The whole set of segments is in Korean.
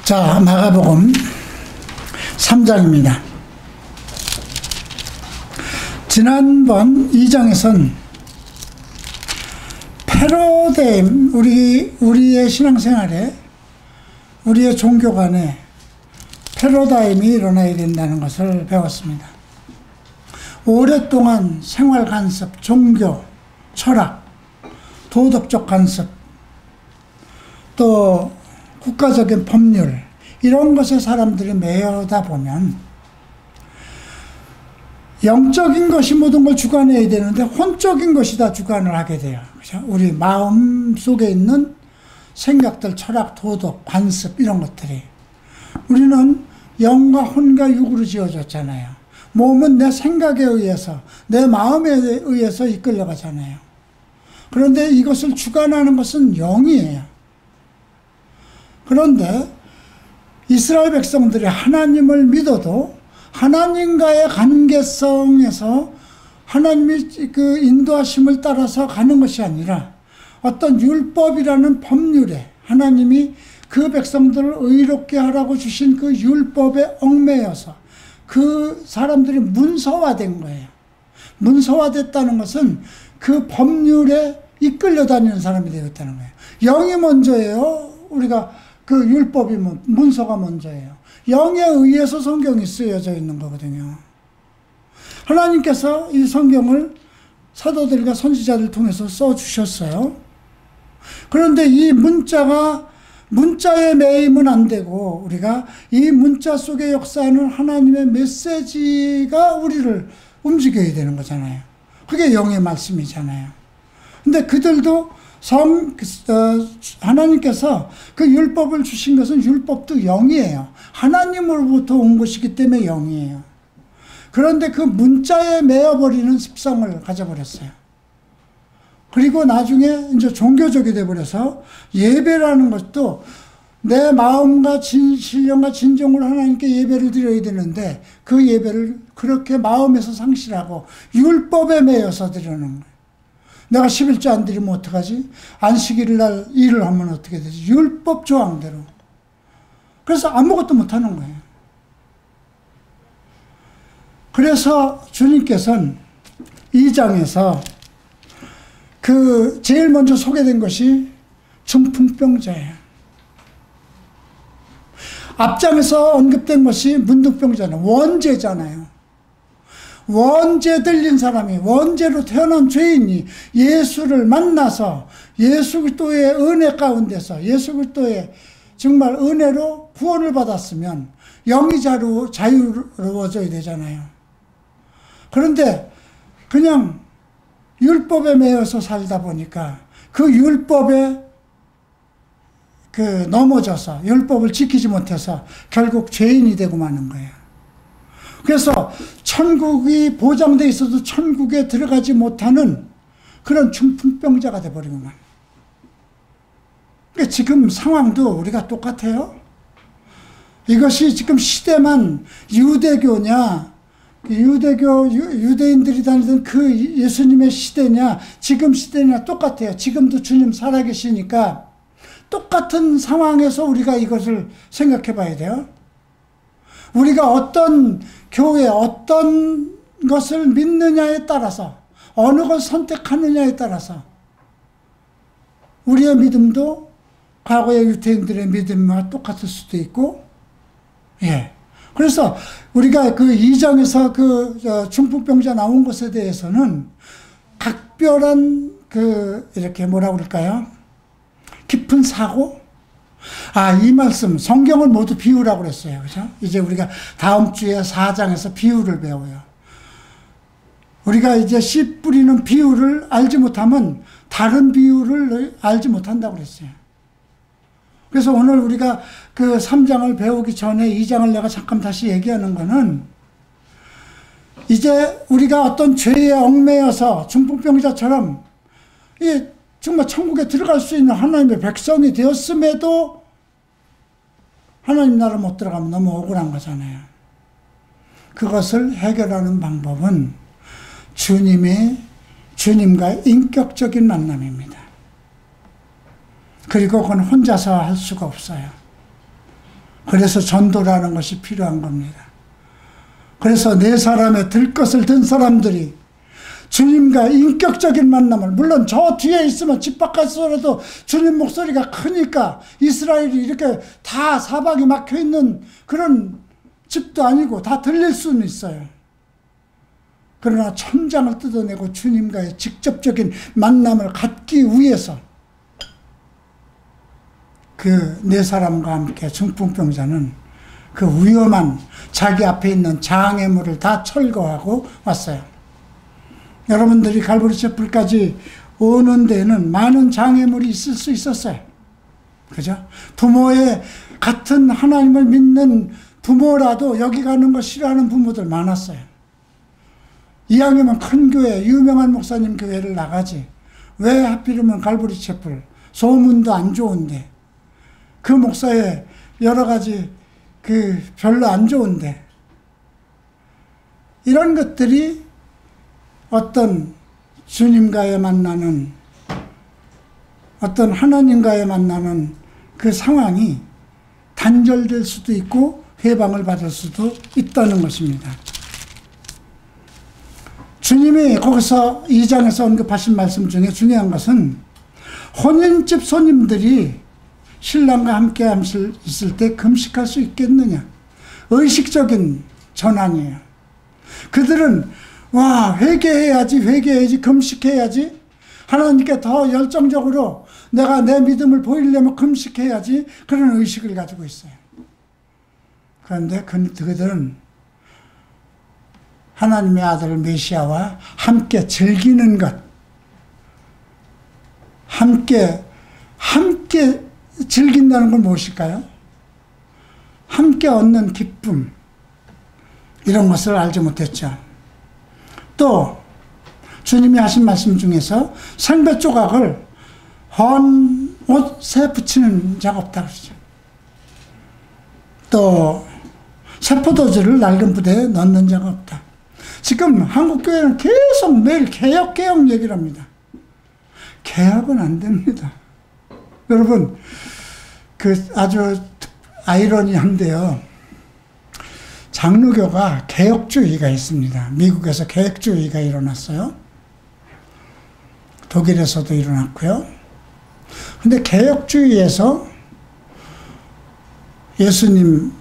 자, 마가복음 3장입니다. 지난번 2장에선 패러다임, 우리의 신앙생활에, 우리의 종교 간에 패러다임이 일어나야 된다는 것을 배웠습니다. 오랫동안 생활 간섭, 종교, 철학, 도덕적 간섭, 또 국가적인 법률, 이런 것에 사람들이 매여다 보면 영적인 것이 모든 걸 주관해야 되는데 혼적인 것이 다 주관을 하게 돼요. 그렇죠? 우리 마음 속에 있는 생각들, 철학, 도덕, 관습, 이런 것들이. 우리는 영과 혼과 육으로 지어졌잖아요. 몸은 내 생각에 의해서, 내 마음에 의해서 이끌려가잖아요. 그런데 이것을 주관하는 것은 영이에요. 그런데 이스라엘 백성들이 하나님을 믿어도 하나님과의 관계성에서 하나님이 그 인도하심을 따라서 가는 것이 아니라 어떤 율법이라는 법률에 하나님이 그 백성들을 의롭게 하라고 주신 그 율법에 얽매여서 그 사람들이 문서화된 거예요. 문서화됐다는 것은 그 법률에 이끌려 다니는 사람이 되었다는 거예요. 영이 먼저예요. 우리가 그 율법이 문서가 먼저예요. 영에 의해서 성경이 쓰여져 있는 거거든요. 하나님께서 이 성경을 사도들과 선지자들 통해서 써주셨어요. 그런데 이 문자에 매이면 안 되고 우리가 이 문자 속에 역사하는 하나님의 메시지가 우리를 움직여야 되는 거잖아요. 그게 영의 말씀이잖아요. 근데 그들도 하나님께서 그 율법을 주신 것은 율법도 영이에요. 하나님으로부터 온 것이기 때문에 영이에요. 그런데 그 문자에 매여버리는 습성을 가져버렸어요. 그리고 나중에 이제 종교적이 돼버려서 예배라는 것도 내 마음과 신령과 진정으로 하나님께 예배를 드려야 되는데 그 예배를 그렇게 마음에서 상실하고 율법에 매여서 드리는 거예요. 내가 11조 안 드리면 어떡하지? 안식일 날 일을 하면 어떻게 되지? 율법 조항대로. 그래서 아무것도 못하는 거예요. 그래서 주님께서는 2장에서 제일 먼저 소개된 것이 중풍병자예요. 앞장에서 언급된 것이 문둥병자는 원죄잖아요. 원죄 들린 사람이, 원죄로 태어난 죄인이 예수를 만나서 예수 그리스도의 은혜 가운데서 예수 그리스도의 정말 은혜로 구원을 받았으면 영이 자유로워져야 되잖아요. 그런데 그냥 율법에 매여서 살다 보니까 그 율법에 넘어져서 율법을 지키지 못해서 결국 죄인이 되고 마는 거예요. 그래서 천국이 보장돼 있어도 천국에 들어가지 못하는 그런 중풍병자가 돼버리구만. 그러니까 지금 상황도 우리가 똑같아요. 이것이 지금 시대만 유대교냐, 유대인들이 다니던 그 예수님의 시대냐, 지금 시대냐 똑같아요. 지금도 주님 살아계시니까 똑같은 상황에서 우리가 이것을 생각해 봐야 돼요. 우리가 어떤 교회, 어떤 것을 믿느냐에 따라서, 어느 것을 선택하느냐에 따라서 우리의 믿음도 과거의 유대인들의 믿음과 똑같을 수도 있고, 예. 그래서 우리가 그 2장에서 중풍병자 나온 것에 대해서는 각별한 이렇게 뭐라고 그럴까요? 깊은 사고? 이 말씀, 성경을 모두 비유라고 그랬어요. 그죠? 이제 우리가 다음 주에 4장에서 비유를 배워요. 우리가 이제 씨 뿌리는 비유를 알지 못하면 다른 비유를 알지 못한다고 그랬어요. 그래서 오늘 우리가 그 3장을 배우기 전에 2장을 내가 잠깐 다시 얘기하는 거는 이제 우리가 어떤 죄에 얽매여서 중풍병자처럼 정말 천국에 들어갈 수 있는 하나님의 백성이 되었음에도 하나님 나라 못 들어가면 너무 억울한 거잖아요. 그것을 해결하는 방법은 주님과 인격적인 만남입니다. 그리고 그건 혼자서 할 수가 없어요. 그래서 전도라는 것이 필요한 겁니다. 그래서 네 사람의 들것을 든 사람들이 주님과 인격적인 만남을, 물론 저 뒤에 있으면 집 바깥에서라도 주님 목소리가 크니까 이스라엘이 이렇게 다 사방이 막혀 있는 그런 집도 아니고 다 들릴 수는 있어요. 그러나 천장을 뜯어내고 주님과의 직접적인 만남을 갖기 위해서 그 네 사람과 함께 중풍병자는 그 위험한 자기 앞에 있는 장애물을 다 철거하고 왔어요. 여러분들이 갈보리 채플까지 오는 데는 많은 장애물이 있을 수 있었어요. 그죠? 부모의 같은 하나님을 믿는 부모라도 여기 가는 거 싫어하는 부모들 많았어요. 이왕이면 큰 교회, 유명한 목사님 교회를 나가지. 왜 하필이면 갈보리 채플, 소문도 안 좋은데, 그 목사의 여러 가지 별로 안 좋은데, 이런 것들이 어떤 주님과의 만나는, 어떤 하나님과의 만나는 그 상황이 단절될 수도 있고 회방을 받을 수도 있다는 것입니다. 주님이 거기서 2장에서 언급하신 말씀 중에 중요한 것은 혼인집 손님들이 신랑과 함께 있을 때 금식할 수 있겠느냐. 의식적인 전환이에요. 그들은 회개해야지, 금식해야지, 하나님께 더 열정적으로 내가 내 믿음을 보이려면 금식해야지, 그런 의식을 가지고 있어요. 그런데 그들은 하나님의 아들 메시아와 함께 즐기는 것, 함께 즐긴다는 건 무엇일까요? 함께 얻는 기쁨, 이런 것을 알지 못했죠. 또 주님이 하신 말씀 중에서 생배 조각을 헌 옷에 붙이는 자가 없다 그러죠. 또 세포도주를 낡은 부대에 넣는 자가 없다. 지금 한국교회는 계속 매일 개혁 얘기를 합니다. 개혁은 안 됩니다. 여러분, 아주 아이러니한데요. 장로교가 개혁주의가 있습니다. 미국에서 개혁주의가 일어났어요. 독일에서도 일어났고요. 근데 개혁주의에서 예수님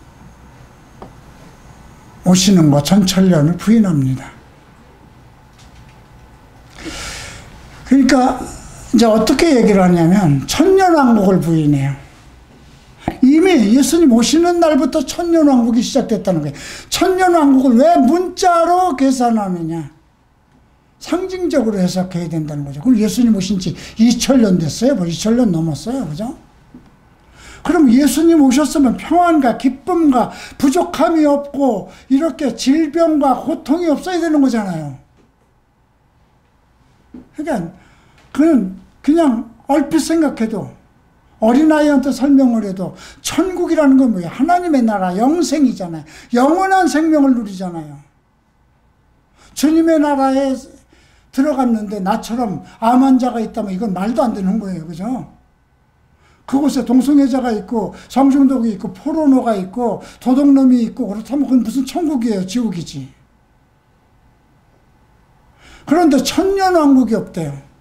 오시는 거, 전천년을 부인합니다. 그러니까 이제 어떻게 얘기를 하냐면 천년왕국을 부인해요. 이미 예수님 오시는 날부터 천년왕국이 시작됐다는 거예요. 천년왕국을 왜 문자로 계산하느냐. 상징적으로 해석해야 된다는 거죠. 그럼 예수님 오신 지 2000년 됐어요. 2000년 넘었어요. 그죠? 그럼 예수님 오셨으면 평안과 기쁨과 부족함이 없고 이렇게 질병과 고통이 없어야 되는 거잖아요. 그러니까 그냥 얼핏 생각해도, 어린아이한테 설명을 해도 천국이라는 건 뭐예요? 하나님의 나라, 영생이잖아요. 영원한 생명을 누리잖아요. 주님의 나라에 들어갔는데 나처럼 암 환자가 있다면 이건 말도 안 되는 거예요. 그죠? 그곳에 동성애자가 있고 성중독이 있고 포르노가 있고 도둑놈이 있고 그렇다면 그건 무슨 천국이에요? 지옥이지. 그런데 천년왕국이 없대요.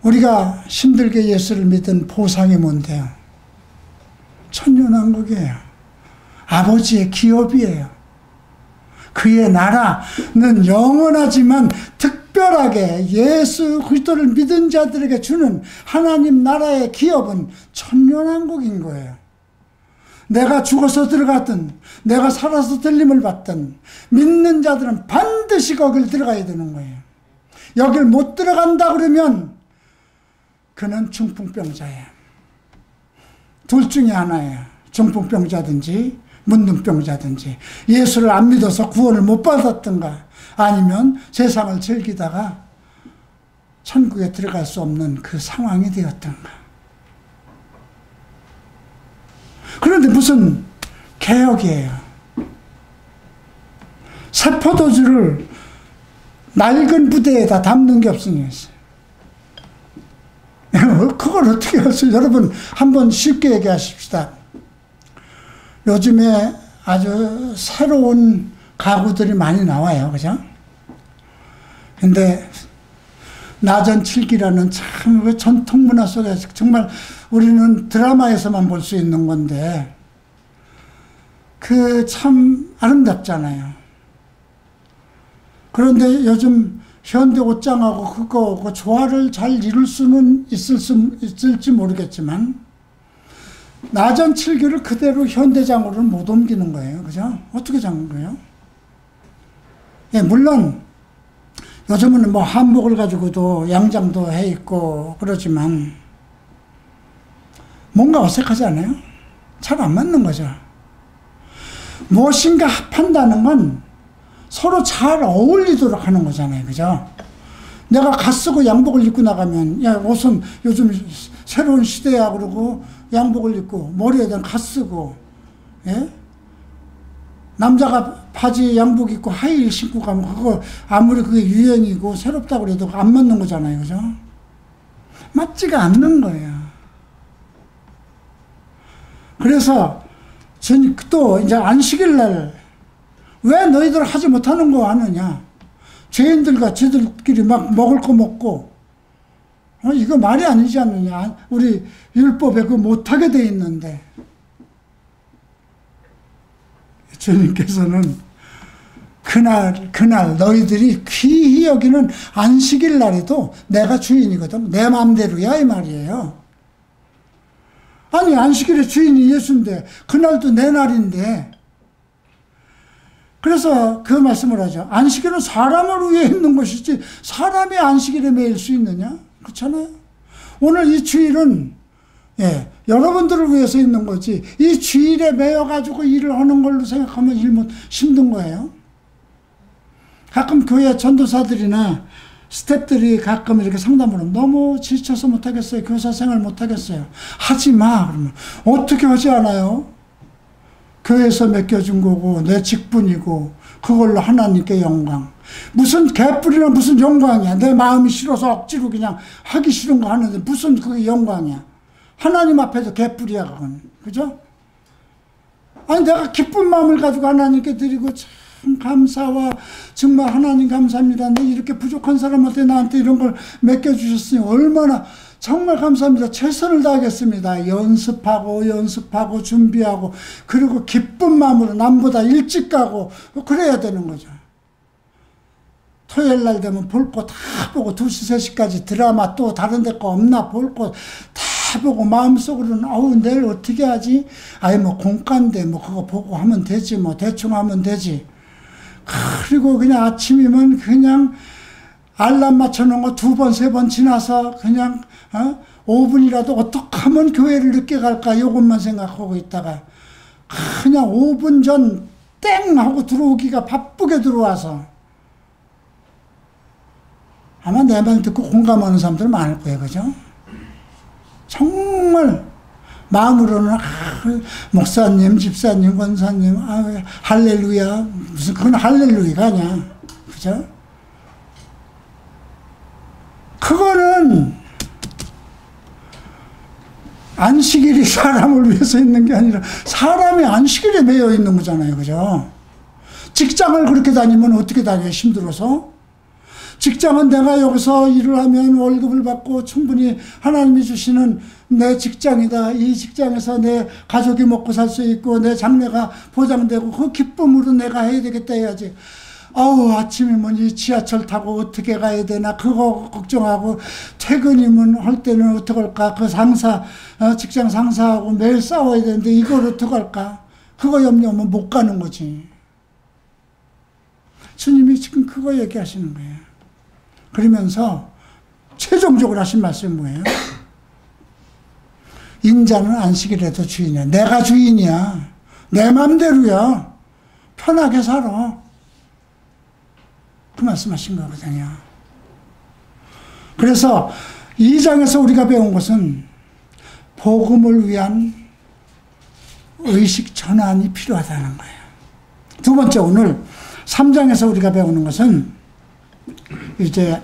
우리가 힘들게 예수를 믿은 보상이 뭔데요? 천년왕국이에요. 아버지의 기업이에요. 그의 나라는 영원하지만 특별하게 예수 그리스도를 믿은 자들에게 주는 하나님 나라의 기업은 천년왕국인 거예요. 내가 죽어서 들어갔든 내가 살아서 들림을 받든 믿는 자들은 반드시 거길 들어가야 되는 거예요. 여길 못 들어간다 그러면 그는 중풍병자예요. 둘 중에 하나예요. 중풍병자든지 문둥병자든지, 예수를 안 믿어서 구원을 못 받았던가, 아니면 세상을 즐기다가 천국에 들어갈 수 없는 그 상황이 되었던가. 그런데 무슨 개혁이에요. 세포도주를 낡은 부대에다 담는 게 없으니 그걸 어떻게 할수, 여러분, 한번 쉽게 얘기하십시다. 요즘에 아주 새로운 가구들이 많이 나와요. 그죠? 근데, 나전칠기라는 참 그 전통 문화 속에서 정말 우리는 드라마에서만 볼 수 있는 건데, 그 참 아름답잖아요. 그런데 요즘 현대 옷장하고 그거 그 조화를 잘 이룰 수는 있을지 모르겠지만, 나전칠기를 그대로 현대장으로는 못 옮기는 거예요. 그죠? 어떻게 잡는 거예요? 예, 물론, 요즘은 뭐 한복을 가지고도 양장도 해 있고 그러지만, 뭔가 어색하지 않아요? 잘 안 맞는 거죠. 무엇인가 합한다는 건 서로 잘 어울리도록 하는 거잖아요. 그죠? 내가 갓 쓰고 양복을 입고 나가면, 야, 옷은 요즘 새로운 시대야 그러고 양복을 입고 머리에다 갓 쓰고, 예? 남자가 바지 양복 입고 하이힐 신고 가면 그거 아무리 그게 유행이고 새롭다고 그래도 안 맞는 거잖아요. 그죠? 맞지가 않는 거예요. 그래서 또 이제 안식일 날 왜 너희들 하지 못하는 거 하느냐? 죄인들과 쟤들끼리 막 먹을 거 먹고, 이거 말이 아니지 않느냐? 우리 율법에 그거 못하게 돼 있는데. 주님께서는 그날 너희들이 귀히 여기는 안식일 날에도 내가 주인이거든. 내 마음대로야 이 말이에요. 아니 안식일의 주인이 예수인데 그날도 내 날인데. 그래서 그 말씀을 하죠. 안식일은 사람을 위해 있는 것이지 사람이 안식일에 매일 수 있느냐? 그렇잖아요. 오늘 이 주일은 여러분들을 위해서 있는 거지, 이 주일에 매여가지고 일을 하는 걸로 생각하면 힘든 거예요. 가끔 교회 전도사들이나 스태프들이 가끔 이렇게 상담을 하면 너무 지쳐서 못하겠어요. 교사 생활 못하겠어요. 하지 마. 그러면 어떻게 하지 않아요? 교회에서 맡겨준 거고 내 직분이고 그걸로 하나님께 영광. 무슨 개뿔이나 무슨 영광이야. 내 마음이 싫어서 억지로 그냥 하기 싫은 거 하는데 무슨 그게 영광이야. 하나님 앞에서 개뿔이야 그건. 그죠? 아니 내가 기쁜 마음을 가지고 하나님께 드리고 참 감사와 정말 하나님 감사합니다. 이렇게 부족한 사람한테 나한테 이런 걸 맡겨주셨으니 얼마나 정말 감사합니다. 최선을 다하겠습니다. 연습하고 준비하고 그리고 기쁜 마음으로 남보다 일찍 가고 그래야 되는 거죠. 토요일 날 되면 볼 거 다 보고 2시, 3시까지 드라마 또 다른 데 거 없나 볼 거 다 보고 마음속으로는 아우 내일 어떻게 하지? 아이 뭐 공과인데 뭐 그거 보고 하면 되지 뭐 대충 하면 되지. 그리고 그냥 아침이면 그냥 알람 맞춰놓은 거 2번, 3번 지나서 그냥 5분이라도 어떻게 하면 교회를 늦게 갈까 이것만 생각하고 있다가 그냥 5분 전 땡 하고 들어오기가 바쁘게 들어와서 아마 내 말 듣고 공감하는 사람들 많을 거예요. 그죠? 정말 마음으로는 목사님, 집사님, 권사님 할렐루야 무슨 그건 할렐루야가 아니야. 그죠? 그거는 안식일이 사람을 위해서 있는 게 아니라 사람이 안식일에 매여 있는 거잖아요. 그죠? 직장을 그렇게 다니면 어떻게 다녀요? 힘들어서? 직장은 내가 여기서 일을 하면 월급을 받고 충분히 하나님이 주시는 내 직장이다. 이 직장에서 내 가족이 먹고 살 수 있고 내 장래가 보장되고 그 기쁨으로 내가 해야 되겠다 해야지. 아우 아침이면 이 지하철 타고 어떻게 가야 되나 그거 걱정하고 퇴근이면 할 때는 어떡할까 그 상사 직장 상사하고 매일 싸워야 되는데 이걸 어떡할까 그거 염려하면 못 가는 거지. 주님이 지금 그거 얘기하시는 거예요. 그러면서 최종적으로 하신 말씀이 뭐예요? 인자는 안식일에도 주인이야. 내가 주인이야. 내 맘대로야. 편하게 살아. 그 말씀하신 거거든요. 그래서 2장에서 우리가 배운 것은 복음을 위한 의식 전환이 필요하다는 거예요. 두 번째, 오늘 3장에서 우리가 배우는 것은 이제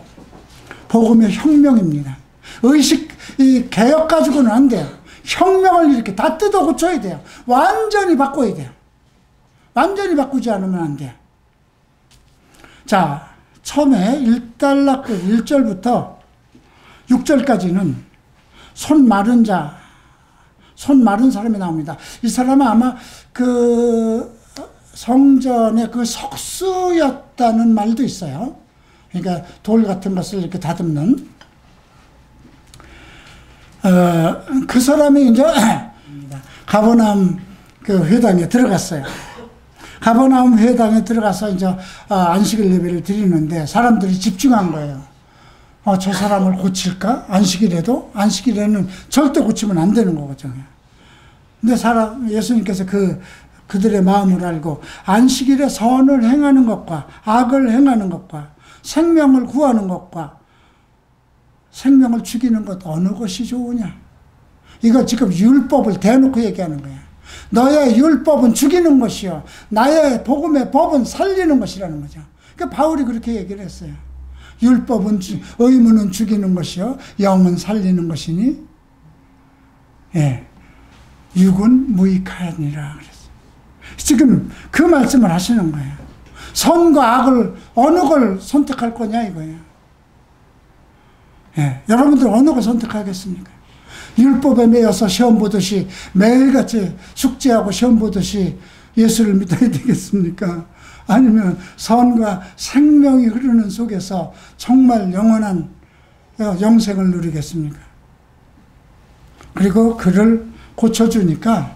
복음의 혁명입니다. 의식 이 개혁 가지고는 안 돼요. 혁명을 이렇게 다 뜯어 고쳐야 돼요. 완전히 바꿔야 돼요. 완전히 바꾸지 않으면 안 돼요. 자, 처음에 1달락극 1절부터 6절까지는 손 마른 사람이 나옵니다. 이 사람은 아마 그 성전의 그 석수였다는 말도 있어요. 그러니까 돌 같은 것을 이렇게 다듬는. 그 사람이 이제 가버나움 그 회당에 들어갔어요. 가버나움 회당에 들어가서 이제 안식일 예배를 드리는데 사람들이 집중한 거예요. 저 사람을 고칠까? 안식일에도? 안식일에는 절대 고치면 안 되는 거거든요. 근데 예수님께서 그들의 마음을 알고 안식일에 선을 행하는 것과 악을 행하는 것과 생명을 구하는 것과 생명을 죽이는 것 어느 것이 좋으냐? 이거 지금 율법을 대놓고 얘기하는 거야. 너의 율법은 죽이는 것이요, 나의 복음의 법은 살리는 것이라는 거죠. 그러니까 바울이 그렇게 얘기를 했어요. 율법은 의무는 죽이는 것이요 영은 살리는 것이니 육은 무익하니라 그랬어요. 지금 그 말씀을 하시는 거예요. 선과 악을 어느 걸 선택할 거냐 이거예요. 여러분들 어느 걸 선택하겠습니까? 율법에 매여서 시험 보듯이 매일같이 숙제하고 시험 보듯이 예수를 믿어야 되겠습니까? 아니면 선과 생명이 흐르는 속에서 정말 영원한 영생을 누리겠습니까? 그리고 그를 고쳐주니까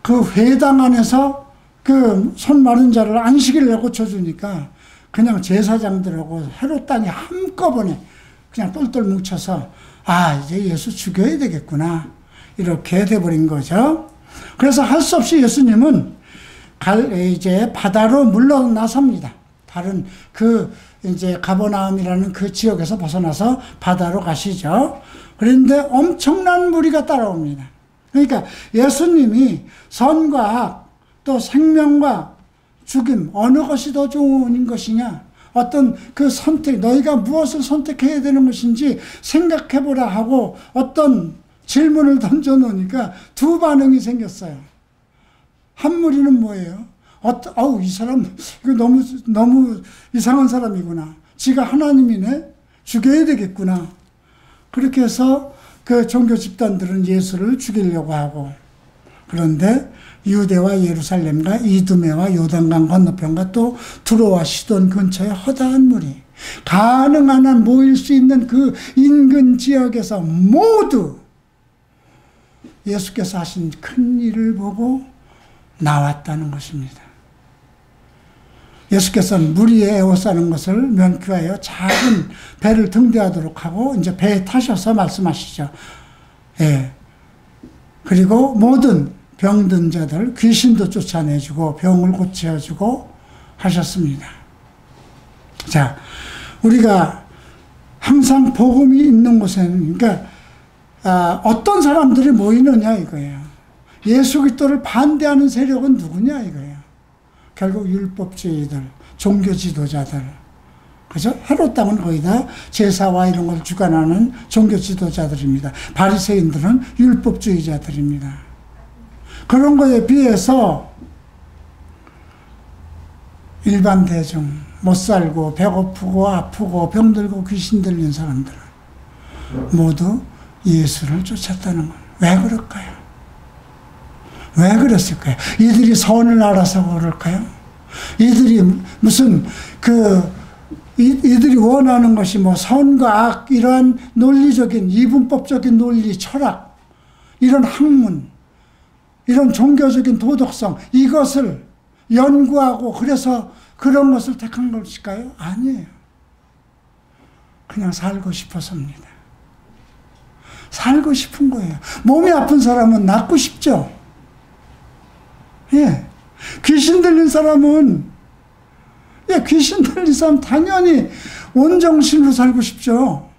그 회당 안에서 그 손 마른 자를 안식일에 고쳐주니까 그냥 제사장들하고 헤롯 땅이 한꺼번에 그냥 똘똘 뭉쳐서 이제 예수 죽여야 되겠구나 이렇게 돼버린 거죠. 그래서 할 수 없이 예수님은 이제 바다로 물러나섭니다. 다른 이제 가버나움이라는 그 지역에서 벗어나서 바다로 가시죠. 그런데 엄청난 무리가 따라옵니다. 그러니까 예수님이 선과 악, 또 생명과 죽임, 어느 것이 더 좋은 것이냐, 어떤 그 선택, 너희가 무엇을 선택해야 되는 것인지 생각해보라 하고 어떤 질문을 던져놓으니까 두 반응이 생겼어요. 한 무리는 뭐예요? 이 사람, 이거 너무 이상한 사람이구나. 지가 하나님이네? 죽여야 되겠구나. 그렇게 해서 그 종교 집단들은 예수를 죽이려고 하고, 그런데 유대와 예루살렘과 이두메와 요단강 건너편과 또 두로와 시돈 근처의 허다한 무리, 가능한 한 모일 수 있는 그 인근 지역에서 모두 예수께서 하신 큰 일을 보고 나왔다는 것입니다. 예수께서는 무리에 에워싸는 것을 면피하여 작은 배를 등대하도록 하고 이제 배에 타셔서 말씀하시죠. 그리고 모든 병든 자들 귀신도 쫓아내주고 병을 고쳐주고 하셨습니다. 자, 우리가 항상 복음이 있는 곳에는 그러니까 어떤 사람들이 모이느냐 이거예요. 예수 그리스도를 반대하는 세력은 누구냐 이거예요. 결국 율법주의들, 종교 지도자들, 그죠? 헤롯 땅은 거의 다 제사와 이런 걸 주관하는 종교 지도자들입니다. 바리새인들은 율법주의자들입니다. 그런 거에 비해서 일반 대중, 못 살고 배고프고 아프고 병들고 귀신 들린 사람들은 모두 예수를 쫓았다는 거예요. 왜 그럴까요? 왜 그랬을까요? 이들이 선을 알아서 그럴까요? 이들이 무슨 이들이 원하는 것이 뭐 선과 악, 이러한 논리적인, 이분법적인 논리, 철학, 이런 학문, 이런 종교적인 도덕성, 이것을 연구하고 그래서 그런 것을 택한 것일까요? 아니에요. 그냥 살고 싶어서입니다. 살고 싶은 거예요. 몸이 아픈 사람은 낫고 싶죠? 귀신 들린 사람은, 귀신 들린 사람 당연히 온정신으로 살고 싶죠.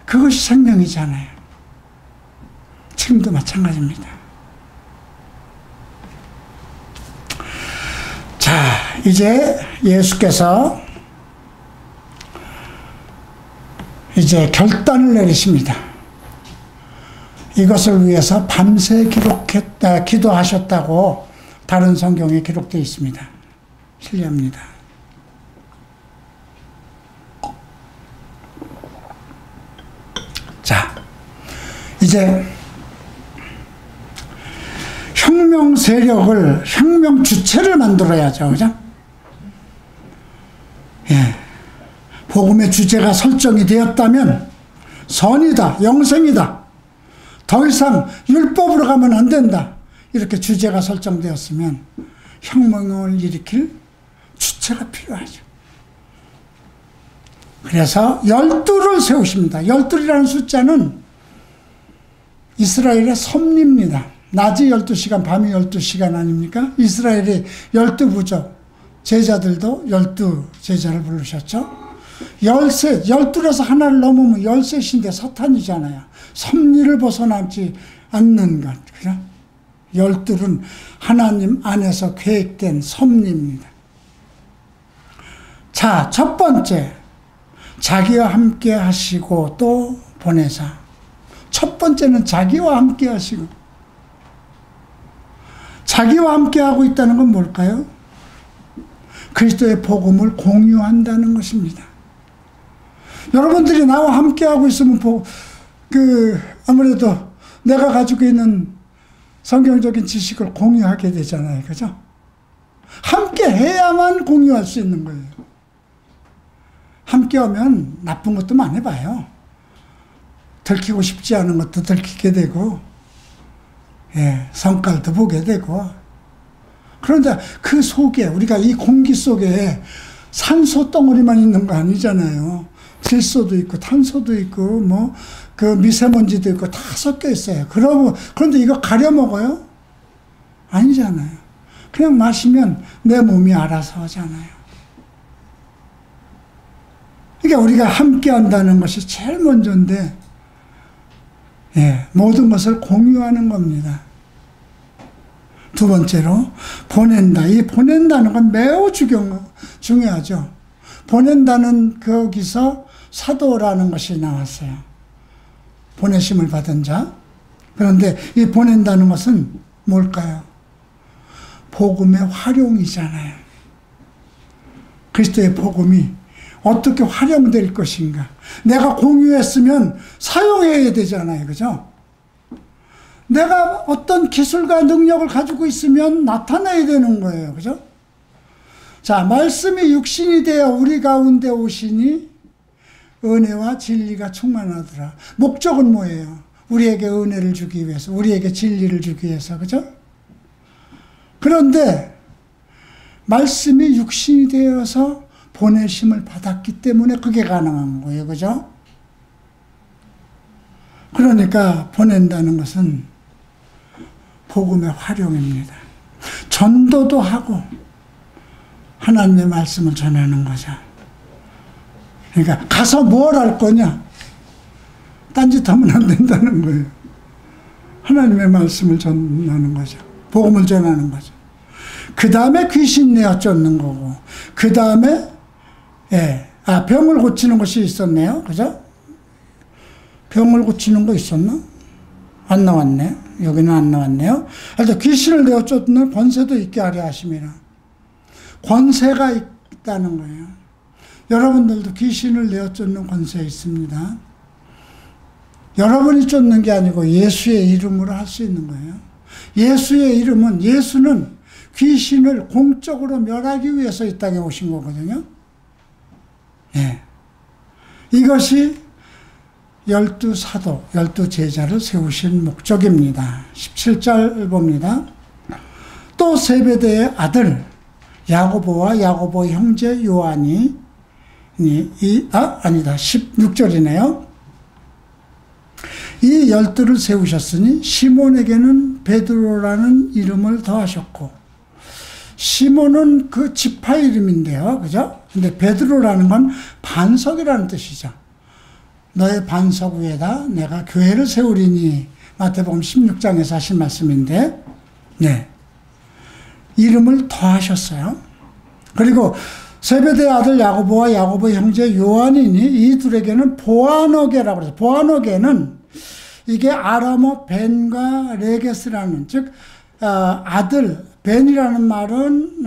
그것이 생명이잖아요. 지금도 마찬가지입니다. 자, 이제 예수께서 이제 결단을 내리십니다. 이것을 위해서 밤새 기도하셨다고 다른 성경에 기록되어 있습니다. 실례합니다. 자, 이제 혁명 세력을, 혁명 주체를 만들어야죠. 그죠? 예. 복음의 주제가 설정이 되었다면 선이다, 영생이다. 더 이상 율법으로 가면 안 된다. 이렇게 주제가 설정되었으면 혁명을 일으킬 주체가 필요하죠. 그래서 12를 세우십니다. 12이라는 숫자는 이스라엘의 섭리입니다. 낮이 12시간, 밤이 12시간 아닙니까? 이스라엘의 12부족, 제자들도 12제자를 부르셨죠. 12에서 하나를 넘으면 13인데 사탄이잖아요. 섭리를 벗어나지 않는 것. 그죠? 12는 하나님 안에서 계획된 섭리입니다. 자, 첫 번째, 자기와 함께 하시고 또 보내사. 첫 번째는 자기와 함께 하시고. 자기와 함께 하고 있다는 건 뭘까요? 그리스도의 복음을 공유한다는 것입니다. 여러분들이 나와 함께 하고 있으면 아무래도 내가 가지고 있는 성경적인 지식을 공유하게 되잖아요. 그죠? 함께 해야만 공유할 수 있는 거예요. 함께 하면 나쁜 것도 많이 봐요. 들키고 싶지 않은 것도 들키게 되고, 예, 성깔도 보게 되고. 그런데 그 속에, 우리가 이 공기 속에 산소 덩어리만 있는 거 아니잖아요. 질소도 있고, 탄소도 있고, 미세먼지도 있고, 다 섞여 있어요. 그런데 이거 가려 먹어요? 아니잖아요. 그냥 마시면 내 몸이 알아서 하잖아요. 그러니까 우리가 함께 한다는 것이 제일 먼저인데, 예, 모든 것을 공유하는 겁니다. 두 번째로, 보낸다. 이 보낸다는 건 매우 중요하죠. 보낸다는 거기서 사도라는 것이 나왔어요. 보내심을 받은 자. 그런데 이 보낸다는 것은 뭘까요? 복음의 활용이잖아요. 그리스도의 복음이 어떻게 활용될 것인가. 내가 공유했으면 사용해야 되잖아요. 그죠? 내가 어떤 기술과 능력을 가지고 있으면 나타내야 되는 거예요. 그죠? 자, 말씀이 육신이 되어 우리 가운데 오시니 은혜와 진리가 충만하더라. 목적은 뭐예요? 우리에게 은혜를 주기 위해서, 우리에게 진리를 주기 위해서. 그죠? 그런데 말씀이 육신이 되어서 보내심을 받았기 때문에 그게 가능한 거예요. 그죠? 그러니까 보낸다는 것은 복음의 활용입니다. 전도도 하고 하나님의 말씀을 전하는 거죠. 그러니까 가서 뭘 할 거냐? 딴짓하면 안 된다는 거예요. 하나님의 말씀을 전하는 거죠. 복음을 전하는 거죠. 그 다음에 귀신 내어 쫓는 거고, 그 다음에 병을 고치는 것이 있었네요. 그죠? 병을 고치는 거 있었나? 안 나왔네. 여기는 안 나왔네요. 하여튼 귀신을 내어 쫓는 권세도 있게 하려 하심이라. 권세가 있다는 거예요. 여러분들도 귀신을 내어 쫓는 권세 있습니다. 여러분이 쫓는 게 아니고 예수의 이름으로 할 수 있는 거예요. 예수의 이름은, 예수는 귀신을 공적으로 멸하기 위해서 이 땅에 오신 거거든요. 예. 이것이 12사도, 12제자를 세우신 목적입니다. 17절 봅니다. 또 세베대의 아들 야고보와 야고보 형제 요한이 16절이네요. 이 12를 세우셨으니 시몬에게는 베드로라는 이름을 더하셨고, 시몬은 그 지파 이름인데요. 그죠? 근데 베드로라는 건 반석이라는 뜻이죠. 너의 반석 위에다 내가 교회를 세우리니, 마태복음 16장에서 하신 말씀인데, 네. 이름을 더하셨어요. 그리고 세베대의 아들 야고보와 야고보 형제 요한이니 이 둘에게는 보아너게라고 그래서 보아너게는 이게 아람어 벤과 레게스라는 즉 아들 벤이라는 말은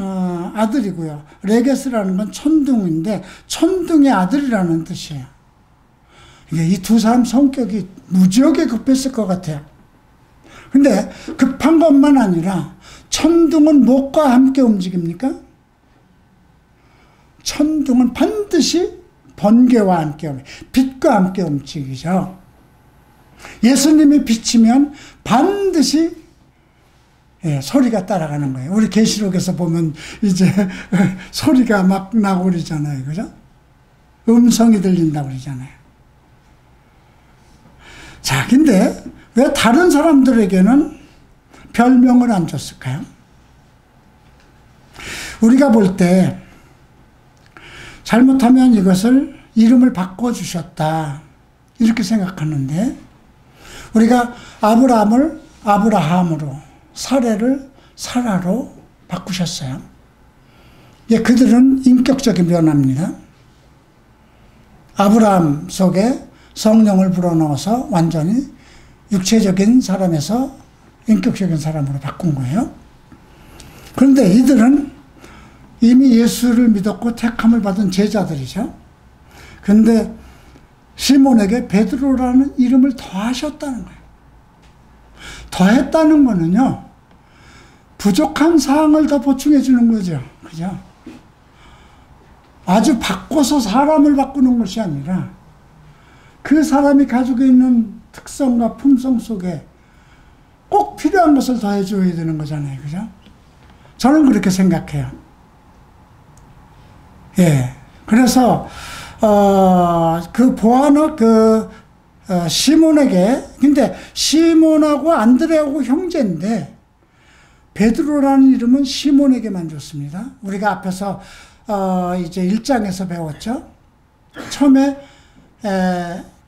아들이고요. 레게스라는 건 천둥인데 천둥의 아들이라는 뜻이에요. 이 두 사람 성격이 무지하게 급했을 것 같아요. 근데 급한 것만 아니라 천둥은 무엇과 함께 움직입니까? 천둥은 반드시 번개와 함께 빛과 함께 움직이죠. 예수님이 비치면 반드시 소리가 따라가는 거예요. 우리 계시록에서 보면 이제 소리가 막 나고 그러잖아요. 그죠? 음성이 들린다고 그러잖아요. 자, 근데 왜 다른 사람들에게는 별명을 안 줬을까요? 우리가 볼 때 잘못하면 이것을 이름을 바꿔주셨다 이렇게 생각하는데 우리가 아브라함을 아브라함으로 사례를 사라로 바꾸셨어요. 예, 그들은 인격적인 변화입니다. 아브라함 속에 성령을 불어넣어서 완전히 육체적인 사람에서 인격적인 사람으로 바꾼 거예요. 그런데 이들은 이미 예수를 믿었고 택함을 받은 제자들이죠. 그런데 시몬에게 베드로라는 이름을 더하셨다는 거예요. 더했다는 거는요, 부족한 사항을 더 보충해 주는 거죠. 그죠? 아주 바꿔서 사람을 바꾸는 것이 아니라 그 사람이 가지고 있는 특성과 품성 속에 꼭 필요한 것을 더해 줘야 되는 거잖아요. 그죠? 저는 그렇게 생각해요. 예. 그래서, 시몬에게, 근데 시몬하고 안드레하고 형제인데, 베드로라는 이름은 시몬에게만 줬습니다. 우리가 앞에서, 이제 1장에서 배웠죠. 처음에,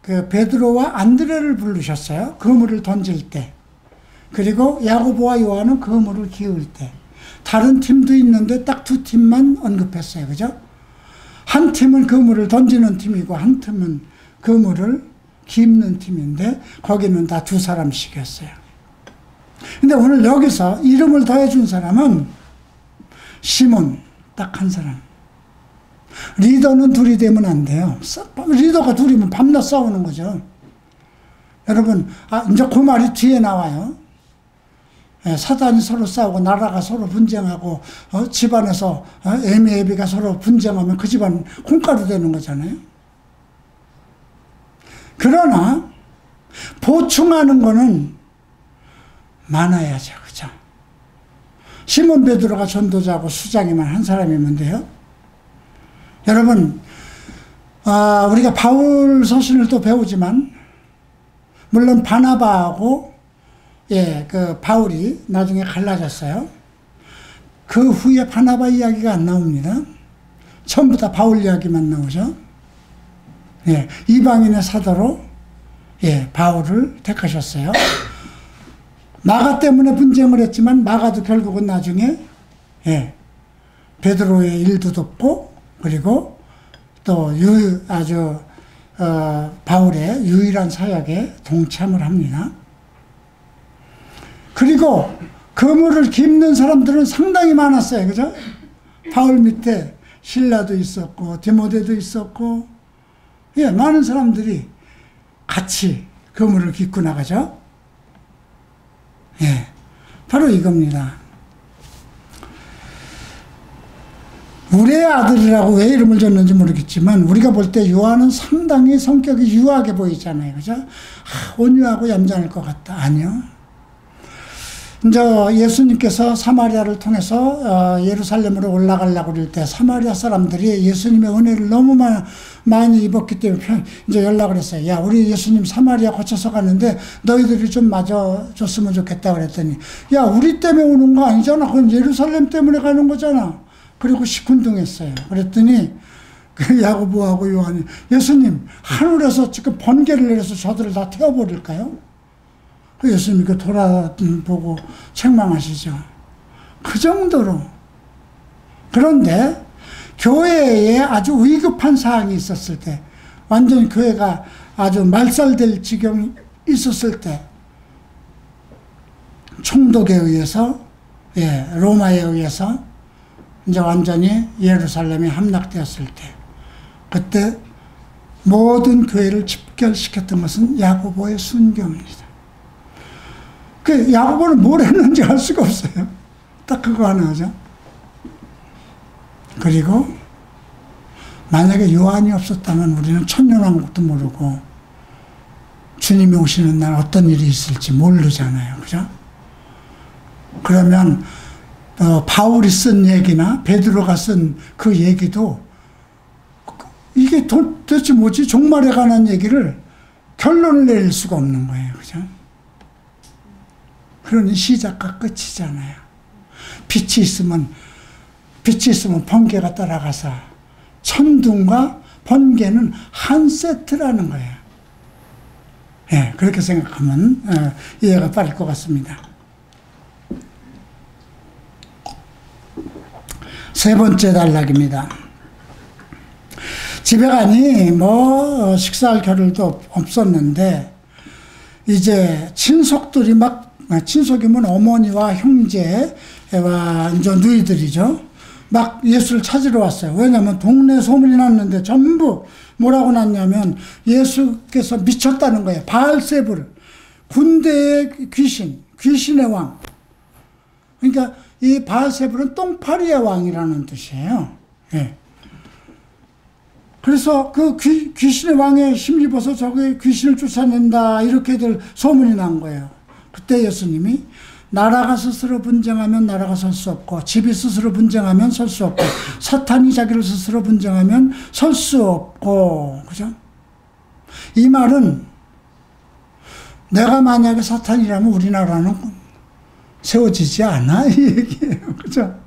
그 베드로와 안드레를 부르셨어요. 그물을 던질 때. 그리고 야고보와 요한은 그물을 기울 때. 다른 팀도 있는데 딱 두 팀만 언급했어요. 그죠? 한 팀은 그물을 던지는 팀이고 한 팀은 그물을 깁는 팀인데 거기는 다 두 사람씩이었어요. 근데 오늘 여기서 이름을 더해준 사람은 시몬, 딱 한 사람. 리더는 둘이 되면 안 돼요. 리더가 둘이면 밤낮 싸우는 거죠. 여러분, 이제 그 말이 뒤에 나와요. 사단이 서로 싸우고 나라가 서로 분쟁하고 집안에서 애미애비가 서로 분쟁하면 그 집안 콩가루 되는 거잖아요. 그러나 보충하는 거는 많아야죠. 그죠? 시몬 베드로가 전도자고 수장이만 한 사람이면 돼요. 여러분, 우리가 바울 서신을 또 배우지만 물론 바나바하고 그 바울이 나중에 갈라졌어요. 그 후에 바나바 이야기가 안 나옵니다. 전부 다 바울 이야기만 나오죠. 예, 이방인의 사도로 바울을 택하셨어요. 마가 때문에 분쟁을 했지만 마가도 결국은 나중에 베드로의 일도 돕고 그리고 또 바울의 유일한 사역에 동참을 합니다. 그리고 그물을 깁는 사람들은 상당히 많았어요. 그죠? 바울 밑에 실라도 있었고 디모데도 있었고 많은 사람들이 같이 그물을 깁고 나가죠. 바로 이겁니다. 우리의 아들이라고 왜 이름을 줬는지 모르겠지만 우리가 볼 때 요한은 상당히 성격이 유하게 보이잖아요. 그죠? 온유하고 얌전할 것 같다. 아니요. 이제 예수님께서 사마리아를 통해서 예루살렘으로 올라가려고 그럴 때 사마리아 사람들이 예수님의 은혜를 너무 많이 입었기 때문에 이제 연락을 했어요. 야, 우리 예수님 사마리아 거쳐서 가는데 너희들이 좀 맞아줬으면 좋겠다 그랬더니 야, 우리 때문에 오는 거 아니잖아. 그건 예루살렘 때문에 가는 거잖아. 그리고 시큰둥했어요. 그랬더니 그 야고보하고 요한이 예수님 하늘에서 지금 번개를 내려서 저들을 다 태워버릴까요? 예수님이 그 돌아보고 책망하시죠. 그 정도로. 그런데 교회에 아주 위급한 사항이 있었을 때, 완전히 교회가 아주 말살될 지경이 있었을 때, 총독에 의해서, 로마에 의해서 이제 완전히 예루살렘이 함락되었을 때, 그때 모든 교회를 집결시켰던 것은 야고보의 순교입니다. 그 야고보는 뭘 했는지 알 수가 없어요. 딱 그거 하나죠. 그리고 만약에 요한이 없었다면 우리는 천년왕국도 모르고 주님이 오시는 날 어떤 일이 있을지 모르잖아요. 그죠? 그러면 바울이 쓴 얘기나 베드로가 쓴 그 얘기도 이게 도대체 뭐지? 종말에 관한 얘기를 결론을 내릴 수가 없는 거예요. 그죠? 그러니 시작과 끝이잖아요. 빛이 있으면 번개가 따라가서 천둥과 번개는 한 세트라는 거예요. 그렇게 생각하면 이해가 빠를 것 같습니다. 세 번째 단락입니다. 집에 가니 식사할 겨를도 없었는데 이제 친속들이 친속이면 어머니와 형제와 이제 누이들이죠. 막 예수를 찾으러 왔어요. 왜냐하면 동네 소문이 났는데 전부 뭐라고 났냐면 예수께서 미쳤다는 거예요. 바알세불, 군대의 귀신의 왕. 그러니까 이 바알세불은 똥파리의 왕이라는 뜻이에요. 그래서 그 귀신의 왕에 힘입어서 저기 귀신을 쫓아낸다 이렇게들 소문이 난 거예요. 그때 예수님이 나라가 스스로 분쟁하면 나라가 설 수 없고 집이 스스로 분쟁하면 설 수 없고 사탄이 자기를 스스로 분쟁하면 설 수 없고, 그죠? 이 말은 내가 만약에 사탄이라면 우리나라는 세워지지 않아 이 얘기예요. 그죠?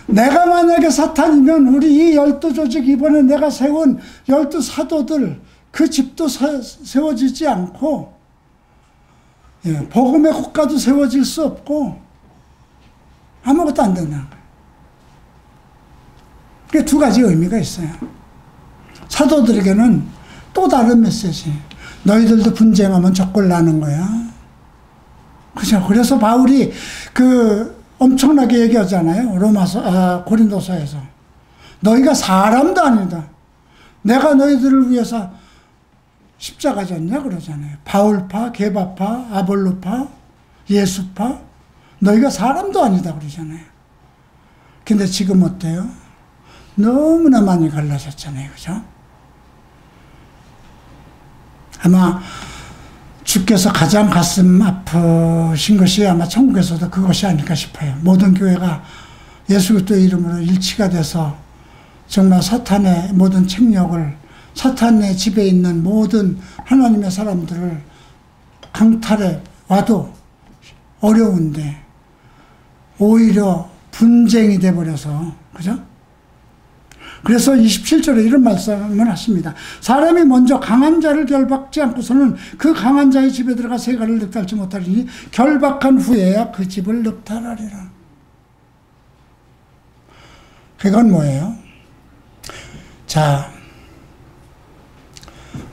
내가 만약에 사탄이면 우리 이 12조직 이번에 내가 세운 12사도들 그 집도 세워지지 않고 복음의 국가도 세워질 수 없고 아무것도 안 되는 거예요. 그게 두 가지 의미가 있어요. 사도들에게는 또 다른 메시지. 너희들도 분쟁하면 적골 나는 거야. 그죠? 그래서 바울이 엄청나게 얘기하잖아요. 고린도서에서. 너희가 사람도 아니다. 내가 너희들을 위해서 십자가 졌냐 그러잖아요. 바울파, 게바파, 아볼로파, 예수파. 너희가 사람도 아니다 그러잖아요. 근데 지금 어때요? 너무나 많이 갈라졌잖아요. 그죠? 아마 주께서 가장 가슴 아프신 것이 아마 천국에서도 그것이 아닐까 싶어요. 모든 교회가 예수 그리스도의 이름으로 일치가 돼서 정말 사탄의 모든 책력을, 사탄의 집에 있는 모든 하나님의 사람들을 강탈해 와도 어려운데 오히려 분쟁이 돼버려서, 그죠? 그래서 27절에 이런 말씀을 하십니다. 사람이 먼저 강한 자를 결박지 않고서는 그 강한 자의 집에 들어가 세가를 늑달지 못하리니 결박한 후에야 그 집을 늑달하리라. 그건 뭐예요? 자,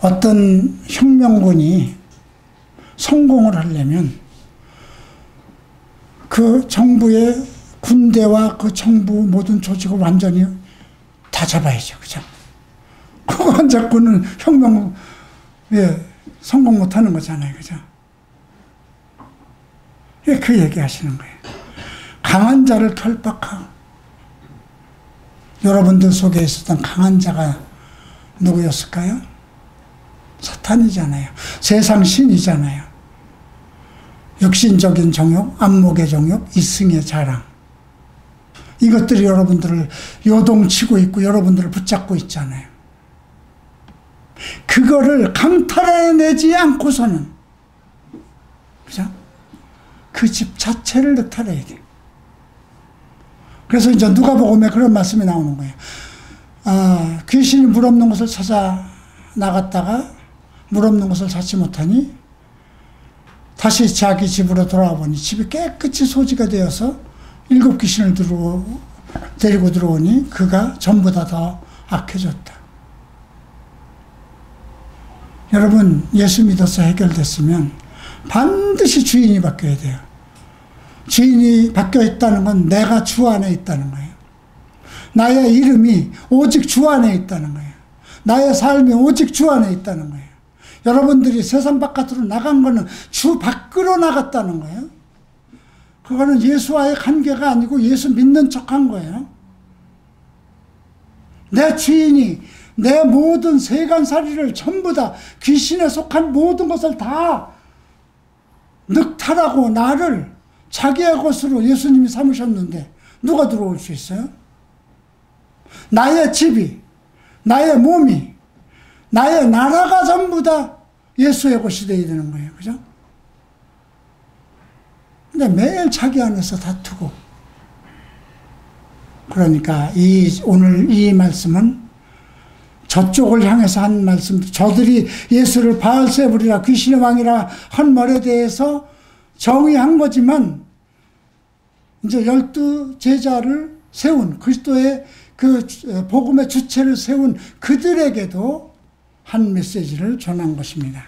어떤 혁명군이 성공을 하려면 그 정부의 군대와 그 정부 모든 조직을 완전히 다 잡아야죠. 그죠? 그거 안 잡고는 혁명, 성공 못 하는 거잖아요. 그죠? 그 얘기 하시는 거예요. 강한 자를 결박하고, 여러분들 속에 있었던 강한 자가 누구였을까요? 사탄이잖아요. 세상 신이잖아요. 육신적인 정욕, 안목의 정욕, 이승의 자랑. 이것들이 여러분들을 요동치고 있고 여러분들을 붙잡고 있잖아요. 그거를 강탈해내지 않고서는, 그죠? 그 집 자체를 늑탈해야 돼. 그래서 이제 누가복음에 그런 말씀이 나오는 거예요. 귀신이 물 없는 곳을 찾아 나갔다가 물 없는 곳을 찾지 못하니 다시 자기 집으로 돌아와 보니 집이 깨끗이 소지가 되어서 7 귀신을 데리고 들어오니 그가 전보다 더 악해졌다. 여러분, 예수 믿어서 해결됐으면 반드시 주인이 바뀌어야 돼요. 주인이 바뀌어 있다는 건 내가 주 안에 있다는 거예요. 나의 이름이 오직 주 안에 있다는 거예요. 나의 삶이 오직 주 안에 있다는 거예요. 여러분들이 세상 바깥으로 나간 거는 주 밖으로 나갔다는 거예요. 그거는 예수와의 관계가 아니고 예수 믿는 척한 거예요. 내 주인이 내 모든 세간살이를 전부 다 귀신에 속한 모든 것을 다 늑탈하고 나를 자기의 것으로 예수님이 삼으셨는데 누가 들어올 수 있어요? 나의 집이, 나의 몸이, 나의 나라가 전부 다 예수의 것이 되어야 되는 거예요. 그죠? 근데 매일 자기 안에서 다투고. 그러니까 오늘 이 말씀은 저쪽을 향해서 한 말씀, 저들이 예수를 바알세불이라 귀신의 왕이라 한 말에 대해서 정의한 거지만, 이제 12 제자를 세운, 그리스도의 그 복음의 주체를 세운 그들에게도 한 메시지를 전한 것입니다.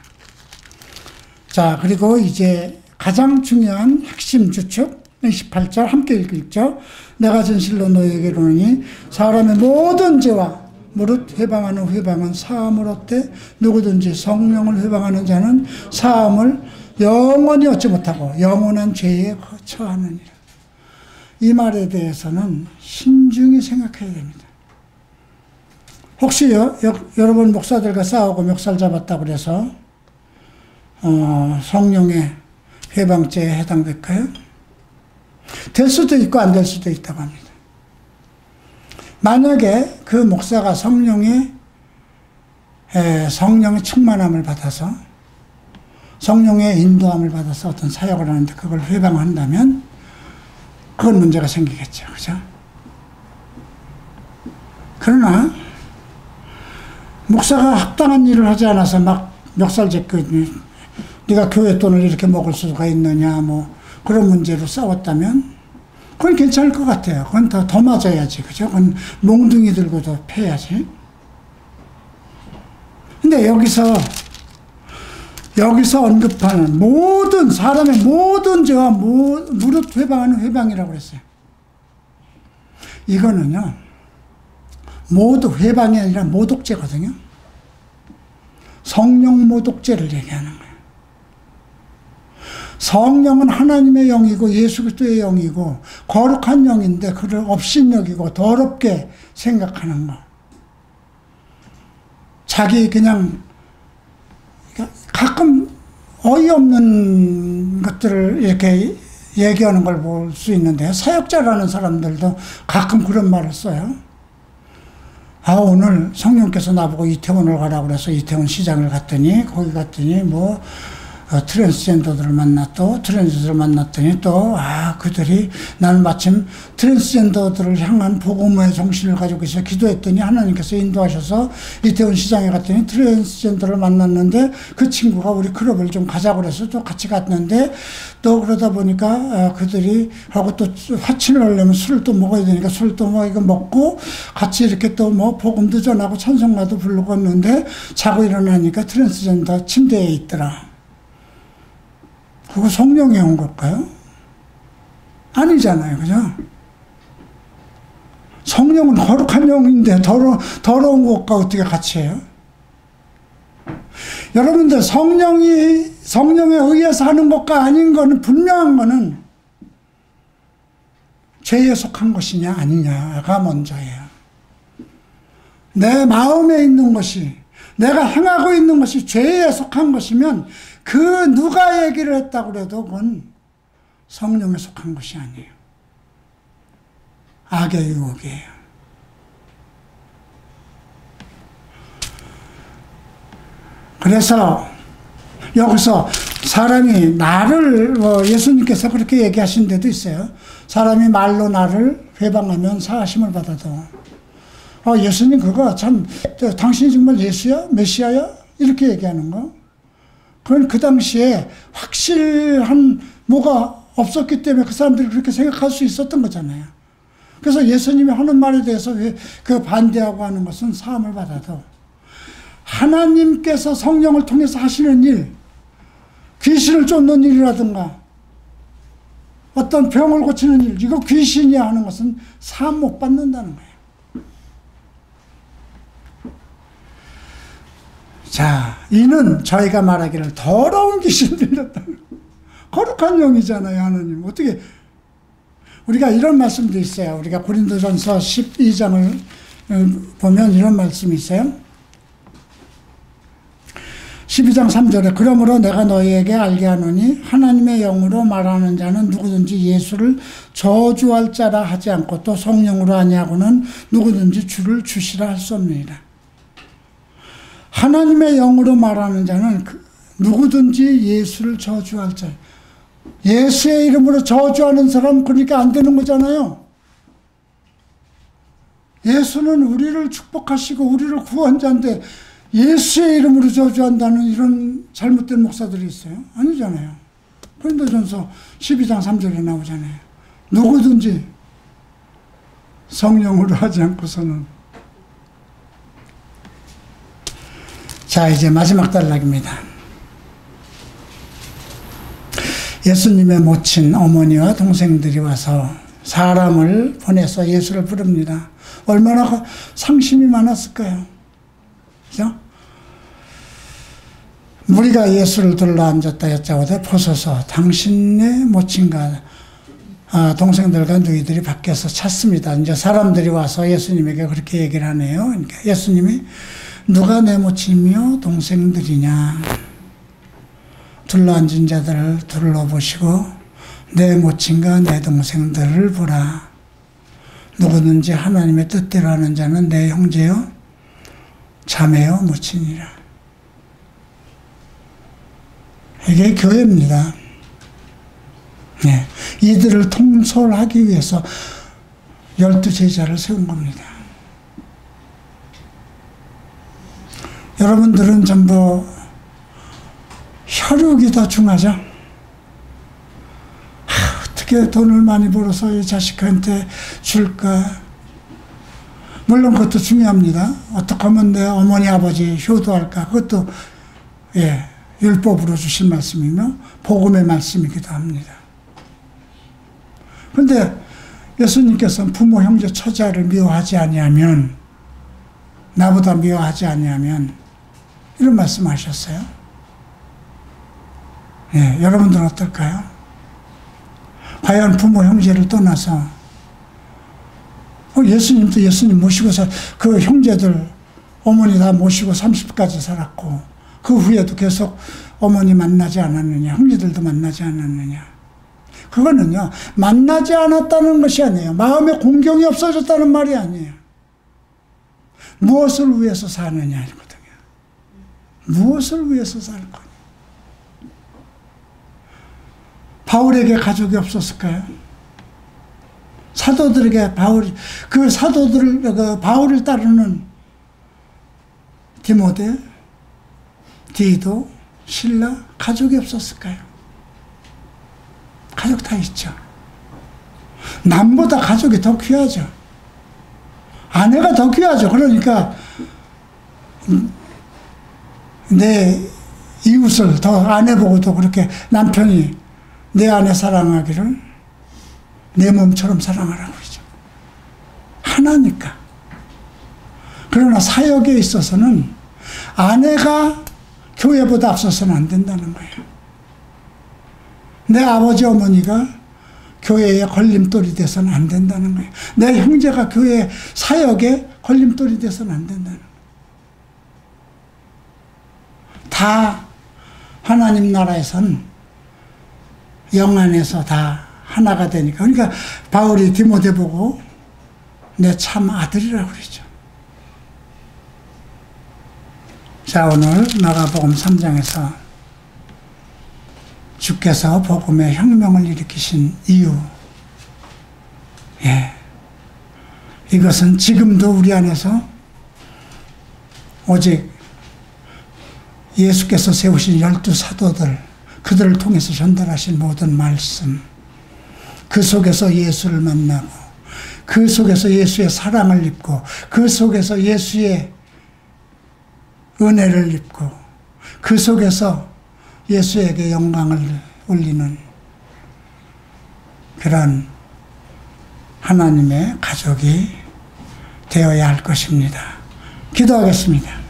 자, 그리고 이제 가장 중요한 핵심 주축, 18절 함께 읽죠. 내가 진실로 너희에게 이르노니 사람의 모든 죄와 무릇 회방하는 회방은 사함을 얻되 누구든지 성령을 회방하는 자는 사함을 영원히 얻지 못하고 영원한 죄에 처하느니라. 이 말에 대해서는 신중히 생각해야 됩니다. 혹시 여러분 목사들과 싸우고 멱살 잡았다고 그래서 성령의 회방죄에 해당될까요? 될 수도 있고 안 될 수도 있다고 합니다. 만약에 그 목사가 성령의 충만함을 받아서 성령의 인도함을 받아서 어떤 사역을 하는데 그걸 회방한다면 그건 문제가 생기겠죠. 그죠? 그러나 목사가 합당한 일을 하지 않아서 막 멱살 잡고 네가 교회 돈을 이렇게 먹을 수가 있느냐 뭐 그런 문제로 싸웠다면 그건 괜찮을 것 같아요. 그건 더 맞아야지. 그죠? 그건 몽둥이 들고도 패야지. 근데 여기서 언급하는 모든 사람의 모든 죄와 무릇 회방하는 회방이라고 그랬어요. 이거는요, 모두 회방이 아니라 모독죄거든요. 성령 모독죄를 얘기하는 거예요. 성령은 하나님의 영이고 예수 그리스도의 영이고 거룩한 영인데 그를 업신여기고 더럽게 생각하는 거. 자기 그냥 가끔 어이없는 것들을 이렇게 얘기하는 걸 볼 수 있는데 사역자라는 사람들도 가끔 그런 말을 써요. 오늘 성령께서 나보고 이태원을 가라고 그래서 이태원 시장을 갔더니 거기 갔더니 뭐 트랜스젠더들을 만났더니 또 그들이 나는 마침 트랜스젠더들을 향한 복음의 정신을 가지고 있어 기도했더니 하나님께서 인도하셔서 이태원 시장에 갔더니 트랜스젠더를 만났는데 그 친구가 우리 클럽을 좀 가자고 그래서 또 같이 갔는데 또 그러다 보니까 그들이 하고 또 화친을 하려면 술을 또 먹어야 되니까 술을 또 뭐 이거 먹고 같이 이렇게 또 뭐 복음도 전하고 찬송가도 부르고 했는데 자고 일어나니까 트랜스젠더 침대에 있더라. 그거 성령이 온 걸까요? 아니잖아요. 그죠? 성령은 거룩한 영인데 더러운 것과 어떻게 같이 해요? 여러분들 성령에 의해서 하는 것과 아닌 거는 분명한 거는 죄에 속한 것이냐 아니냐가 먼저예요. 내 마음에 있는 것이 내가 행하고 있는 것이 죄에 속한 것이면 그 누가 얘기를 했다고 해도 그건 성령에 속한 것이 아니에요. 악의 유혹이에요. 그래서 여기서 사람이 나를 예수님께서 그렇게 얘기하신 데도 있어요. 사람이 말로 나를 회방하면 사하심을 받아도 예수님 그거 참 당신이 정말 예수야? 메시아야? 이렇게 얘기하는 거. 그건 그 당시에 확실한 뭐가 없었기 때문에 그 사람들이 그렇게 생각할 수 있었던 거잖아요. 그래서 예수님이 하는 말에 대해서 왜 그 반대하고 하는 것은 사함을 받아도 하나님께서 성령을 통해서 하시는 일, 귀신을 쫓는 일이라든가 어떤 병을 고치는 일, 이거 귀신이 하는 것은 사함 못 받는다는 거예요. 자, 이는 저희가 말하기를 더러운 귀신 들렸다는 거룩한 영이잖아요, 하나님. 어떻게, 우리가 이런 말씀도 있어요. 우리가 고린도전서 12장을 보면 이런 말씀이 있어요. 12장 3절에 그러므로 내가 너희에게 알게 하노니 하나님의 영으로 말하는 자는 누구든지 예수를 저주할 자라 하지 않고 또 성령으로 아니하고는 누구든지 주를 주시라 할 수 없느니라. 하나님의 영으로 말하는 자는 누구든지 예수를 저주할 자. 예수의 이름으로 저주하는 사람 그러니까 안 되는 거잖아요. 예수는 우리를 축복하시고 우리를 구원자인데 예수의 이름으로 저주한다는 이런 잘못된 목사들이 있어요. 아니잖아요. 고린도전서 12장 3절에 나오잖아요. 누구든지 성령으로 하지 않고서는. 자, 이제 마지막 단락입니다. 예수님의 모친 어머니와 동생들이 와서 사람을 보내서 예수를 부릅니다. 얼마나 상심이 많았을까요? 그죠? 무리가 예수를 둘러앉았다 여짜오되 보소서 당신의 모친과 동생들과 너희들이 밖에서 찾습니다. 이제 사람들이 와서 예수님에게 그렇게 얘기를 하네요. 그러니까 예수님이 누가 내 모친이며 동생들이냐? 둘러앉은 자들을 둘러보시고 내 모친과 내 동생들을 보라. 누구든지 하나님의 뜻대로 하는 자는 내 형제요 자매요 모친이라. 이게 교회입니다. 네. 이들을 통솔하기 위해서 12제자를 세운 겁니다. 여러분들은 전부 혈육이 더 중하죠. 어떻게 돈을 많이 벌어서 이 자식한테 줄까? 물론 그것도 중요합니다. 어떻게 하면 내 어머니 아버지 효도할까? 그것도 율법으로 주신 말씀이며 복음의 말씀이기도 합니다. 그런데 예수님께서는 부모 형제 처자를 미워하지 아니하면, 나보다 미워하지 아니하면 이런 말씀하셨어요. 여러분들은 어떨까요? 과연 부모 형제를 떠나서 예수님도 예수님 모시고서 그 형제들 어머니 다 모시고 30까지 살았고 그 후에도 계속 어머니 만나지 않았느냐, 형제들도 만나지 않았느냐. 그거는요, 만나지 않았다는 것이 아니에요. 마음에 공경이 없어졌다는 말이 아니에요. 무엇을 위해서 사느냐 이거거든요. 무엇을 위해서 살 거냐. 바울에게 가족이 없었을까요? 사도들에게 바울을 따르는 디모데, 디도, 실라 가족이 없었을까요? 가족 다 있죠. 남보다 가족이 더 귀하죠. 아내가 더 귀하죠. 그러니까 내 이웃을 더 아내 보고도 그렇게 남편이 내 아내 사랑하기를 내 몸처럼 사랑하라고 그러죠. 하나니까. 그러나 사역에 있어서는 아내가 교회보다 앞서서는 안 된다는 거예요. 내 아버지 어머니가 교회에 걸림돌이 돼서는 안 된다는 거예요. 내 형제가 교회 사역에 걸림돌이 돼서는 안 된다는 거예요. 다 하나님 나라에선 영 안에서 다 하나가 되니까. 그러니까 바울이 디모데 보고 내 참 아들이라고 그러죠. 자, 오늘 마가복음 3장에서 주께서 복음의 혁명을 일으키신 이유, 이것은 지금도 우리 안에서 오직 예수께서 세우신 12사도들, 그들을 통해서 전달하신 모든 말씀, 그 속에서 예수를 만나고 그 속에서 예수의 사랑을 입고 그 속에서 예수의 은혜를 입고 그 속에서 예수에게 영광을 올리는 그런 하나님의 가족이 되어야 할 것입니다. 기도하겠습니다.